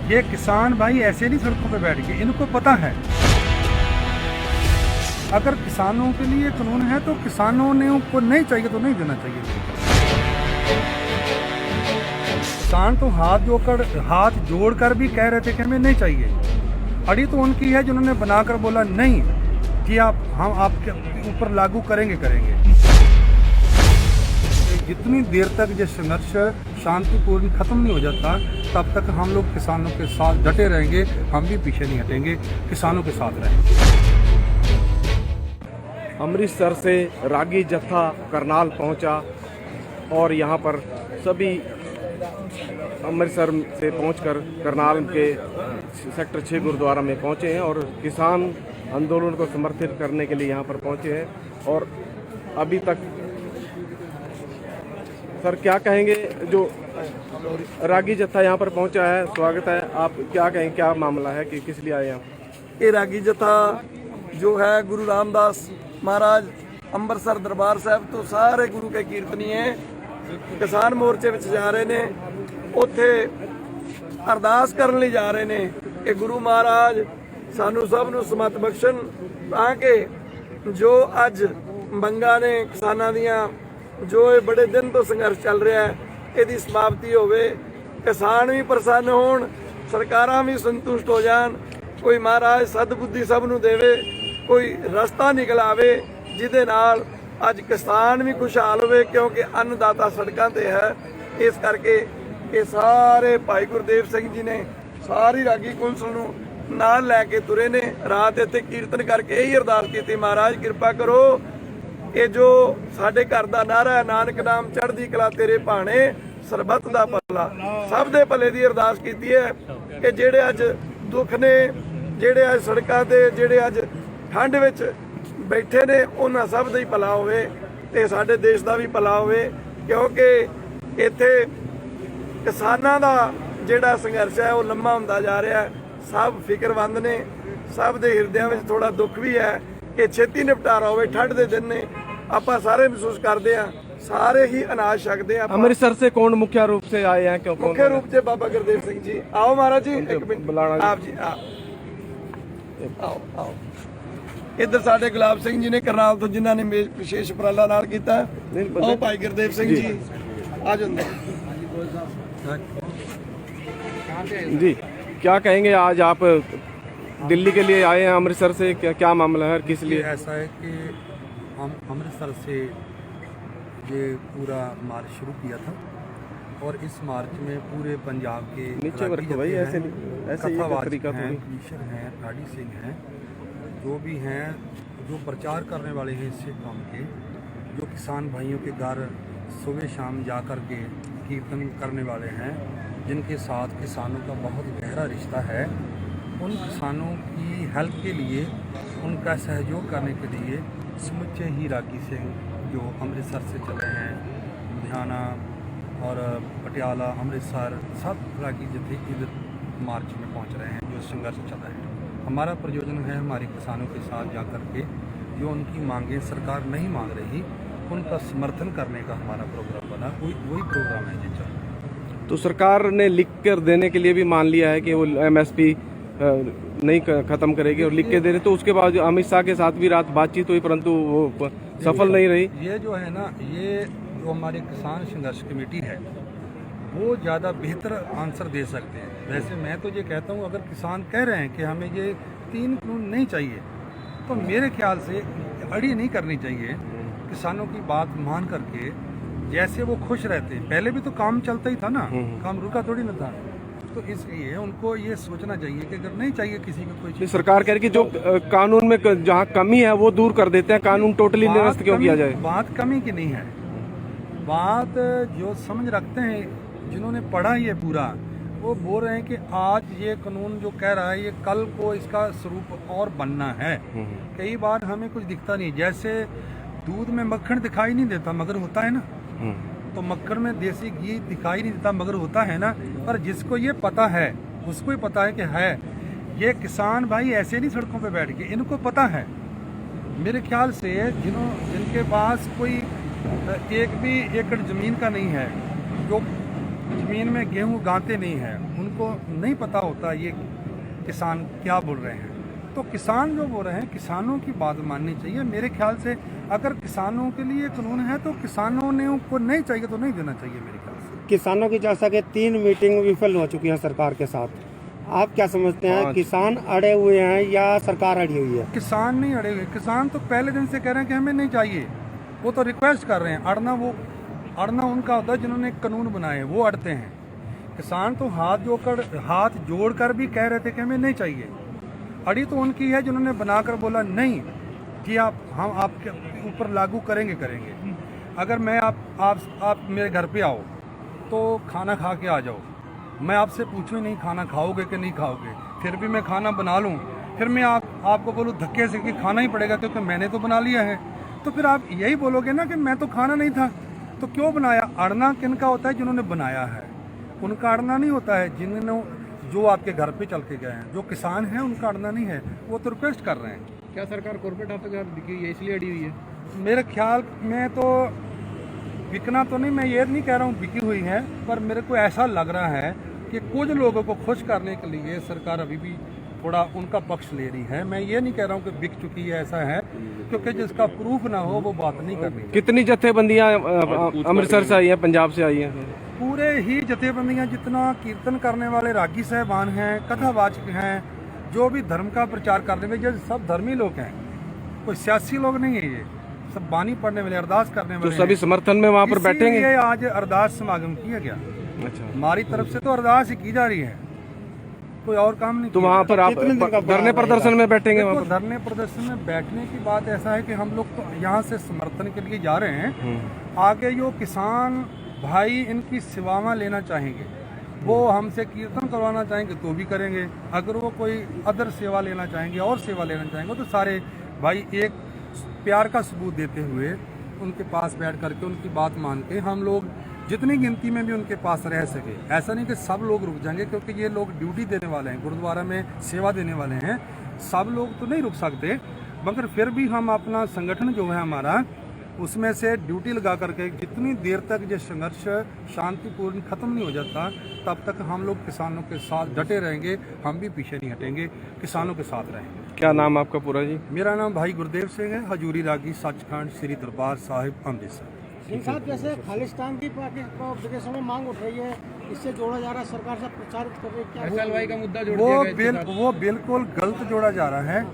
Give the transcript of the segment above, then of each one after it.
ये किसान भाई ऐसे नहीं सड़कों पे बैठ के, इनको पता है अगर किसानों के लिए कानून है तो किसानों ने को नहीं चाहिए तो नहीं देना चाहिए। किसान तो हाथ जोड़कर भी कह रहे थे कि हमें नहीं चाहिए। अड़ी तो उनकी है जिन्होंने बनाकर बोला नहीं कि हम आपके ऊपर लागू करेंगे। जितनी देर तक ये संघर्ष शांतिपूर्ण खत्म नहीं हो जाता तब तक हम लोग किसानों के साथ डटे रहेंगे। हम भी पीछे नहीं हटेंगे, किसानों के साथ रहेंगे। अमृतसर से रागी जत्था करनाल पहुंचा और यहां पर सभी अमृतसर से पहुंचकर करनाल के सेक्टर 6 गुरुद्वारा में पहुंचे हैं और किसान आंदोलन को समर्थित करने के लिए यहां पर पहुंचे हैं। और अभी तक सर क्या कहेंगे, जो रागी जत्था यहाँ पर पहुँचा है, स्वागत है, आप क्या कहेंगे, क्या मामला है कि किस लिए आए हैं? ये रागी जत्था जो है गुरु रामदास महाराज ਅੰਮ੍ਰਿਤਸਰ दरबार साहब तो सारे गुरु के कीर्तनीय किसान मोर्चे ਵਿੱਚ जा रहे ने, ਉੱਥੇ ਅਰਦਾਸ ਕਰਨ ਲਈ ਜਾ ਰਹੇ ਨੇ ਕਿ ਗੁਰੂ ਮਹਾਰਾਜ ਸਾਨੂੰ ਸਭ ਨੂੰ ਸਮਤ ਬਖਸ਼ਣ ਤਾਂ ਕਿ ਜੋ ਅੱਜ ਮੰਗਾਂ ਨੇ ਕਿਸਾਨਾਂ ਦੀਆਂ, ਜੋ ਇਹ ਬੜੇ ਦਿਨ ਤੋਂ ਸੰਘਰਸ਼ ਚੱਲ ਰਿਹਾ ਹੈ, ਇਹਦੀ ਸਮਾਪਤੀ ਹੋਵੇ, ਕਿਸਾਨ ਵੀ ਪ੍ਰਸੰਨ ਹੋਣ, ਸਰਕਾਰਾਂ ਵੀ ਸੰਤੁਸ਼ਟ ਹੋ ਜਾਣ, ਕੋਈ ਮਹਾਰਾਜ ਸਦਬੁੱਧੀ ਸਭ ਨੂੰ ਦੇਵੇ, ਕੋਈ ਰਸਤਾ ਨਿਕਲ ਆਵੇ ਜਿਹਦੇ ਨਾਲ ਅੱਜ ਕਿਸਾਨ ਵੀ ਖੁਸ਼ਹਾਲ ਹੋਵੇ, ਕਿਉਂਕਿ ਅੰਨਦਾਤਾ ਸੜਕਾਂ ਤੇ ਹੈ। ਇਸ ਕਰਕੇ ਇਹ ਸਾਰੇ ਭਾਈ ਗੁਰਦੇਵ ਸਿੰਘ ਜੀ ਨੇ ਸਾਰੀ ਰਾਗੀ ਕੌਂਸਲ ਨੂੰ ਨਾਲ ਲੈ ਕੇ ਤੁਰੇ ਨੇ। ਰਾਤ ਇੱਥੇ ਕੀਰਤਨ ਕਰਕੇ ਇਹੀ ਅਰਦਾਸ ਕੀਤੀ, ਮਹਾਰਾਜ ਕਿਰਪਾ ਕਰੋ, ਇਹ ਜੋ ਸਾਡੇ ਘਰ ਦਾ ਨਾਰਾ ਹੈ, ਨਾਨਕ ਨਾਮ ਚੜ੍ਹਦੀ ਕਲਾ ਤੇਰੇ ਭਾਣੇ, ਸਰਬੱਤ ਦਾ ਭਲਾ, ਸਭ ਦੇ ਭਲੇ ਦੀ ਅਰਦਾਸ ਕੀਤੀ ਹੈ ਕਿ ਜਿਹੜੇ ਅੱਜ ਦੁੱਖ ਨੇ, ਜਿਹੜੇ ਅੱਜ ਸੜਕਾਂ ਤੇ, ਜਿਹੜੇ ਅੱਜ ਠੰਡ ਵਿੱਚ ਬੈਠੇ ਨੇ, ਉਹਨਾਂ ਸਭ ਦਾ ਹੀ ਭਲਾ ਹੋਵੇ ਤੇ ਸਾਡੇ ਦੇਸ਼ ਦਾ ਵੀ ਭਲਾ ਹੋਵੇ। ਕਿਉਂਕਿ ਇੱਥੇ ਕਿਸਾਨਾਂ ਦਾ ਜਿਹੜਾ ਸੰਘਰਸ਼ ਹੈ ਉਹ ਲੰਮਾ ਹੁੰਦਾ ਜਾ ਰਿਹਾ ਹੈ। ਸਭ ਫਿਕਰਮੰਦ ਨੇ, ਸਭ ਦੇ ਹਿਰਦਿਆਂ ਵਿੱਚ ਥੋੜਾ ਦੁੱਖ ਵੀ ਹੈ ਕਿ ਛੇਤੀ ਨਿਪਟਾਰਾ ਹੋਵੇ। ਠੰਡ ਦੇ ਦਿਨ ਨੇ, ਆਪਾਂ ਸਾਰੇ ਮਹਿਸੂਸ ਕਰਦੇ ਆ, ਸਾਰੇ ਹੀ ਅਨਾਜ ਛਕਦੇ ਆ। अमृतसर से कौन मुख्य रूप से आए हैं? क्यों? मुख्य रूप से बाबा गुरदेव सिंह जी। आओ महाराज जी, एक मिनट बुलाना जी। आप जी आओ। इधर साडे गुलाब सिंह जी ने करनाल तो, जिन्हों ने विशेष उपराला नाल कीता। आओ भाई गुरदेव सिंह जी आ जाओ जी। क्या कहेंगे, आज आप दिल्ली के लिए आए हैं अमृतसर से, क्या मामला है, किस लिए? ऐसा है कि हम अमृतसर से ये पूरा मार्च शुरू किया था और इस मार्च में पूरे पंजाब के नीचे रखो भाई, ऐसे तरीका हैं, ईश्वर हैं, ठाडी सिंह हैं, जो भी हैं, जो प्रचार करने वाले हैं इससे काम के, जो किसान भाइयों के घर सुबह शाम जा कर के कीर्तन करने वाले हैं, जिनके साथ किसानों का बहुत गहरा रिश्ता है, उन किसानों की हेल्प के लिए, उनका सहयोग करने के लिए समुचे ही रागी सिंह जो अमृतसर से चले हैं, लुधियाना और पटियाला, अमृतसर, सब रागी जत्थे इधर मार्च में पहुंच रहे हैं। जो संघर्ष चल रहा है, हमारा प्रयोजन है हमारे किसानों के साथ जा कर के जो उनकी मांगें सरकार नहीं मांग रही, उनका समर्थन करने का हमारा प्रोग्राम बना। वही प्रोग्राम है जी। तो सरकार ने लिख कर देने के लिए भी मान लिया है कि वो MSP नहीं खत्म करेगी और लिख के दे रहे, तो उसके बाद अमित शाह के साथ भी रात बातचीत हुई परंतु वो सफल नहीं रही। ये जो है ना, ये जो हमारे किसान संघर्ष कमेटी है वो ज़्यादा बेहतर आंसर दे सकते हैं। वैसे मैं तो ये कहता हूँ, अगर किसान कह रहे हैं कि हमें ये 3 कानून नहीं चाहिए, तो मेरे ख्याल से अड़ी नहीं करनी चाहिए। किसानों की बात मान करके, जैसे वो खुश रहते, पहले भी तो काम चलता ही था ना, काम रुका थोड़ी ना था। तो इसलिए उनको ये सोचना चाहिए कि अगर नहीं चाहिए किसी को कोई चीज़, सरकार कह रही कि जो कानून में जहाँ कमी है वो दूर कर देते हैं, कानून टोटली निरस्त क्यों किया जाए? बात कमी की नहीं है, बात जो समझ रखते हैं, जिन्होंने पढ़ा ये पूरा, वो बोल रहे हैं कि आज ये कानून जो कह रहा है, ये कल को इसका स्वरूप और बनना है। कई बार हमें कुछ दिखता नहीं, जैसे दूध में मक्खन दिखाई नहीं देता मगर होता है ना, तो मक्खन में देसी घी दिखाई नहीं देता मगर होता है ना। पर जिसको ये पता है उसको ही पता है कि है, ये किसान भाई ऐसे नहीं सड़कों पे बैठ के, इनको पता है। मेरे ख्याल से जिनके पास कोई 1 भी एकड़ ज़मीन का नहीं है, जो ज़मीन में गेहूं उगाते नहीं हैं, उनको नहीं पता होता ये किसान क्या बोल रहे हैं। तो किसान जो बोल रहे हैं, किसानों की बात माननी चाहिए। मेरे ख्याल से अगर किसानों के लिए कानून है तो किसानों ने को नहीं चाहिए तो नहीं देना चाहिए मेरे ख्याल से। किसानों की जैसा कि 3 मीटिंग विफल हो चुकी है सरकार के साथ, आप क्या समझते हैं, किसान अड़े हुए हैं या सरकार अड़ी हुई है? किसान नहीं अड़े हुए, किसान तो पहले दिन से कह रहे हैं कि हमें नहीं चाहिए, वो तो रिक्वेस्ट कर रहे हैं। अड़ना उनका होता है जिन्होंने कानून बनाए, वो अड़ते हैं। किसान तो हाथ जोड़कर भी कह रहे थे कि हमें नहीं चाहिए। अड़ी तो उनकी है जिन्होंने बनाकर बोला नहीं कि हम आपके ऊपर लागू करेंगे। अगर मैं आप मेरे घर पे आओ तो खाना खा के आ जाओ, मैं आपसे पूछूं नहीं खाना खाओगे कि नहीं खाओगे, फिर भी मैं खाना बना लूं, फिर मैं आपको बोलूं धक्के से कि खाना ही पड़ेगा क्योंकि मैंने तो बना लिया है, तो फिर आप यही बोलोगे ना कि मैं तो खाना नहीं था, तो क्यों बनाया? अड़ना किनका होता है? जिन्होंने बनाया है, उनका अड़ना नहीं होता है। जिन्होंने जो आपके घर पे चल के गए हैं, जो किसान हैं, उनका अड़ना नहीं है, वो तो रिक्वेस्ट कर रहे हैं। क्या सरकार कॉर्पोरेट हाथों दिखी है इसलिए अड़ी हुई है? मेरे ख्याल में तो बिकना तो नहीं, मैं ये नहीं कह रहा हूँ बिकी हुई है, पर मेरे को ऐसा लग रहा है कि कुछ लोगों को खुश करने के लिए सरकार अभी भी थोड़ा उनका पक्ष ले रही है। मैं ये नहीं कह रहा हूँ कि बिक चुकी है, ऐसा है, क्योंकि जिसका प्रूफ ना हो वो बात नहीं करनी। कितनी जत्थेबंदियां अमृतसर से आई हैं, पंजाब से आई हैं? पूरे ही जत्थेबंदियां, जितना कीर्तन करने वाले रागी साहबान हैं, कथावाचक हैं, जो भी धर्म का प्रचार करने में, ये सब धर्मी लोग हैं, कोई सियासी लोग नहीं है, ये सब बानी पढ़ने वाले, अरदास करने वाले। तो सभी समर्थन में वहाँ पर बैठेंगे? ये आज अरदास समागम किया गया। अच्छा, हमारी तरफ से तो अरदास ही की जा रही है, कोई और काम नहीं। तो वहाँ पर आप धरने प्रदर्शन में बैठेंगे? वहाँ पर धरने प्रदर्शन में बैठने की बात ऐसा है कि हम लोग तो यहाँ से समर्थन के लिए जा रहे हैं। आगे जो किसान भाई इनकी सेवाएं लेना चाहेंगे, वो हमसे कीर्तन करवाना चाहेंगे तो भी करेंगे। अगर वो कोई अदर सेवा लेना चाहेंगे और सेवा लेना चाहेंगे तो सारे भाई एक प्यार का सबूत देते हुए उनके पास बैठ करके उनकी बात मान के हम लोग जितनी गिनती में भी उनके पास रह सके। ऐसा नहीं कि सब लोग रुक जाएंगे, क्योंकि ये लोग ड्यूटी देने वाले हैं, गुरुद्वारा में सेवा देने वाले हैं, सब लोग तो नहीं रुक सकते, मगर फिर भी हम अपना संगठन जो है हमारा, उसमें से ड्यूटी लगा करके जितनी देर तक ये संघर्ष शांतिपूर्ण खत्म नहीं हो जाता तब तक हम लोग किसानों के साथ डटे रहेंगे, हम भी पीछे नहीं हटेंगे, किसानों के साथ रहेंगे। क्या नाम आपका पूरा जी? मेरा नाम भाई गुरदेव सिंह है, हजूरी रागी, सचखंड, श्री दरबार साहिब, अमृतसर। सिंह साहब, जैसे खालिस्तान की विदेशों में मांग उठ रही है, इससे जोड़ा जा रहा है, सरकार से प्रचारित कर रही है, क्या का मुद्दा जोड़ दिया गया? वो बिल्कुल गलत जोड़ा जा रहा है।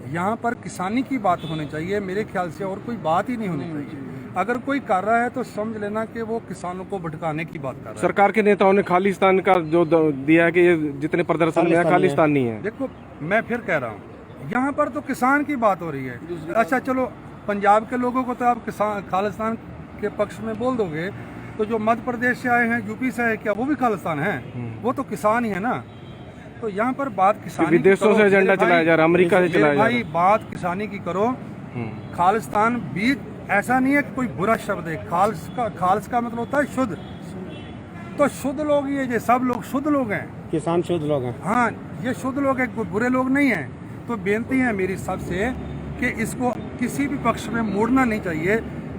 यहाँ पर किसानी की बात होनी चाहिए मेरे ख्याल से, और कोई बात ही नहीं होनी चाहिए। अगर कोई कर रहा है तो समझ लेना कि वो किसानों को भटकाने की बात कर रहा है। सरकार के नेताओं ने खालिस्तान का जो दिया है कि ये जितने प्रदर्शन में खालिस्तान नहीं है। देखो, मैं फिर कह रहा हूँ, यहाँ पर तो किसान की बात हो रही है। अच्छा चलो, पंजाब के लोगों को तो आप किसान खालिस्तान के पक्ष में बोल दोगे, तो जो मध्य प्रदेश से आए हैं, यूपी से आए, क्या वो भी खालिस्तान है? वो तो किसान ही है ना। तो यहाँ पर बात किसानी, विदेशों से एजेंडा चलाया जा रहा है, अमेरिका से चलाया जा रहा है। भाई बात किसानी की करो। खालिस्तान बीज ऐसा नहीं है कि कोई बुरा शब्द है। खालिस का मतलब होता है शुद्ध, तो शुद्ध लोग ये सब लोग शुद्ध लोग हैं, किसान शुद्ध लोग हैं। हाँ, ये शुद्ध लोग हैं, कोई बुरे लोग नहीं हैं। तो बेनती है मेरी सबसे कि इसको किसी भी पक्ष में मोड़ना नहीं चाहिए।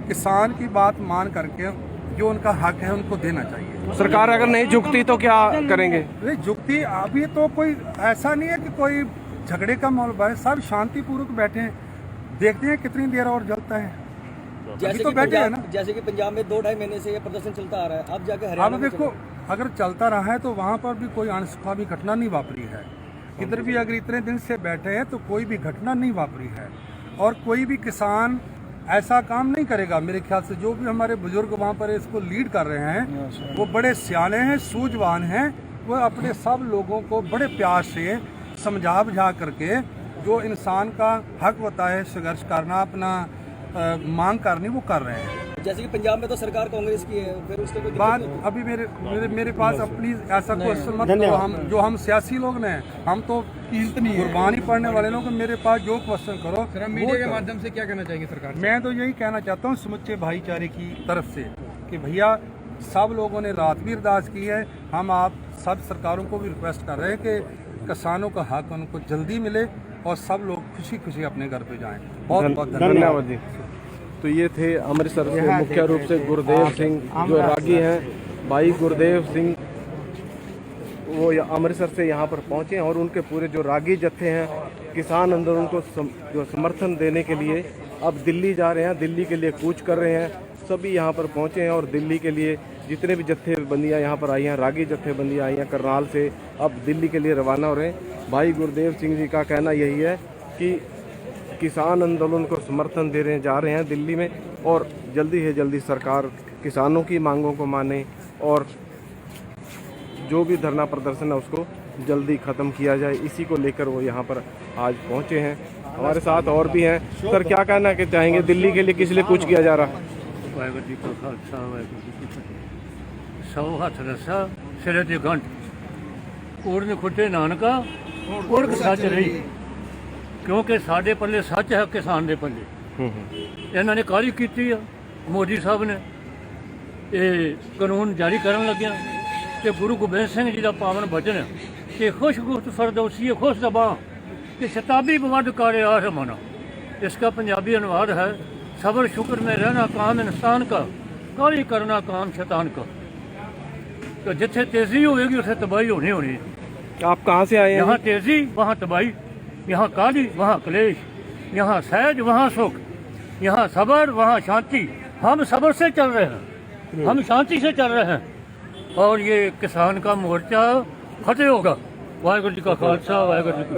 किसान की बात मान करके जो उनका हक है उनको देना चाहिए। सरकार अगर नहीं झुकती तो क्या करेंगे? झुकती अभी तो कोई ऐसा नहीं है कि कोई झगड़े का माहौल है, सब शांतिपूर्वक बैठे हैं, देखते हैं कितनी देर और जलता है। जैसे तो बैठे हैं ना, जैसे कि पंजाब में 2-2.5 महीने से ये प्रदर्शन चलता आ रहा है, अब जाके हरियाणा अब देखो, अगर चलता रहा है तो वहाँ पर भी कोई अनसुखा भी घटना नहीं वापरी है। इधर भी अगर इतने दिन से बैठे हैं तो कोई भी घटना नहीं वापरी है, और कोई भी किसान ऐसा काम नहीं करेगा मेरे ख्याल से। जो भी हमारे बुजुर्ग वहाँ पर इसको लीड कर रहे हैं वो बड़े सियाने हैं, सूझवान हैं, वो अपने सब लोगों को बड़े प्यार से समझा बुझा करके जो इंसान का हक होता है संघर्ष करना, अपना मांग करनी, वो कर रहे हैं। जैसे कि पंजाब में तो सरकार कांग्रेस की है, फिर उसके कोई बात अभी मेरे पास अपनी ऐसा क्वेश्चन मत करो। हम सियासी लोग हैं, हम तो कुर्बानी पड़ने वाले लोग। मेरे पास जो क्वेश्चन करो। मीडिया के माध्यम से क्या कहना चाहेंगे सरकार? मैं तो यही कहना चाहता हूँ समुच्चे भाईचारे की तरफ से कि भैया, सब लोगों ने रात भी अरदास की है। हम आप सब सरकारों को भी रिक्वेस्ट कर रहे हैं कि किसानों का हक उनको जल्दी मिले और सब लोग खुशी खुशी अपने घर पे जाएं। बहुत बहुत धन्यवाद जी। तो ये थे अमृतसर से मुख्य रूप से गुरदेव सिंह जो रागी हैं, भाई गुरदेव सिंह वो अमृतसर से यहाँ पर पहुँचे हैं और उनके पूरे जो रागी जत्थे हैं किसान आंदोलन को जो समर्थन देने के लिए अब दिल्ली जा रहे हैं, दिल्ली के लिए कूच कर रहे हैं। सभी यहाँ पर पहुँचे हैं और दिल्ली के लिए जितने भी जत्थेबंदियाँ यहाँ पर आई हैं, रागी जत्थेबंदियाँ आई हैं करनाल से, अब दिल्ली के लिए रवाना हो रहे हैं। भाई गुरदेव सिंह जी का कहना यही है कि किसान आंदोलन को समर्थन दे रहे जा रहे हैं दिल्ली में, और जल्दी से जल्दी सरकार किसानों की मांगों को माने और जो भी धरना प्रदर्शन है उसको जल्दी ख़त्म किया जाए। इसी को लेकर वो यहाँ पर आज पहुँचे हैं। हमारे साथ और भी हैं। सर, क्या कहना के चाहेंगे, दिल्ली के लिए किस लिए कूच किया जा रहा? वाहिगुरू जी का खालसा वाहिगुरू जी की फतेह। सौ हथ रसा सिरे ते गंढ उड़न खुटे नानका उड़क सच रही, क्योंकि साडे पल्ले सच है, किसान दे पल्ले ਇਹਨਾਂ ਨੇ ਕਾਹਲੀ ਕੀਤੀ ਆ। ਮੋਦੀ ਸਾਹਿਬ ਨੇ ਇਹ ਕਾਨੂੰਨ ਜਾਰੀ ਕਰਨ ਲੱਗਿਆ ਤੇ ਗੁਰੂ ਗੋਬਿੰਦ ਸਿੰਘ ਜੀ ਦਾ ਪਾਵਨ ਬਚਨ ਕਿ खुशगुफ्त फरदौसी खुश दबां कि शताबी बवंड कारे आसमाना। इसका पंजाबी अनुवाद है, सब्र शुक्र में रहना काम इंसान का, काली करना काम शैतान का। तो जिथे तेजी होगी उसे तबाही होनी होनी। आप कहाँ से आए हैं? यहाँ तेजी वहाँ तबाही, यहाँ काली वहाँ क्लेश, यहाँ सहज वहाँ सुख, यहाँ सब्र वहाँ शांति। हम सब्र से चल रहे हैं, हम शांति से चल रहे हैं, और ये किसान का मोर्चा फतेह होगा। वाहिगुरू जी का खालसा वाहिगुरू जी की